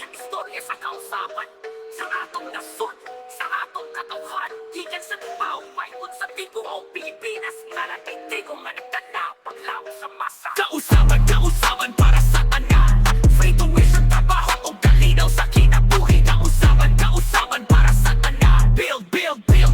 iyang istorya sa kausapan. Sa atong nasod, sa atong katauhan, gikan sa paway sa tipo o Pilipinas, naratindig kung nagtanaw paglaw sa masa. Kausaban para sa tanan, free tuition, trabaho o kalinaw sa kinabuhi. Kausaban para sa tanan, build,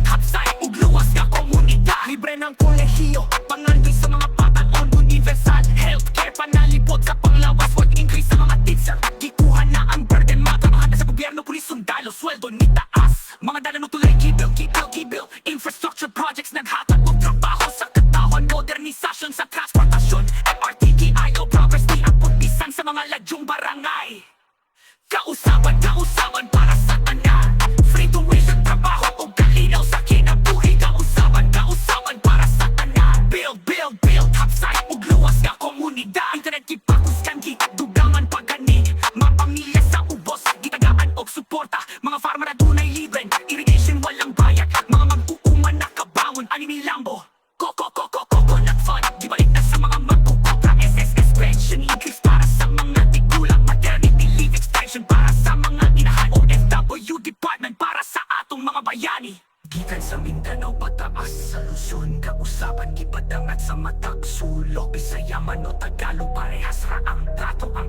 hapsay ug luwas nga komunidad. Libre ng kolehiyo, pangandoy sa mga pataon, universal healthcare, panalipod sa panglawas, work increase sa mga teacher. Gikuha na ang burden, matrabahan na sa gobyerno, pulis, sundalo, sweldo ni taas. Mga dala no tulay, gibuild, infrastructure projects, naghatag og trabaho sa katawan, modernisasyon sa transportasyon, MRT, progress ni ang putisan sa mga ladyong barangay. Kausaban para sa tanan, free tuition, trabaho o kalinaw sa kinabuhi. Kausaban para sa tanan, build, hapsay ug luwas nga komunidad. Internet kipakus kan dugangan pagani, mapamilya sa ubos, gitagaan og suporta. Mga farmer na dunay libre, irrigation walang bayad. Mga mag-uuman na kabawon, anime lambo, coconut fund, gibalik na sa mga magkukopra. SSS pension increase para sa mga tigulang, maternity leave extension para sa mga inahan, OFW department para sa atong mga bayani. Gikan sa Mindanao pataas sa Luzon, kausaban gipadangat sa matag sulok, Bisaya man o Tagalog, parehas ra ang trato. Ang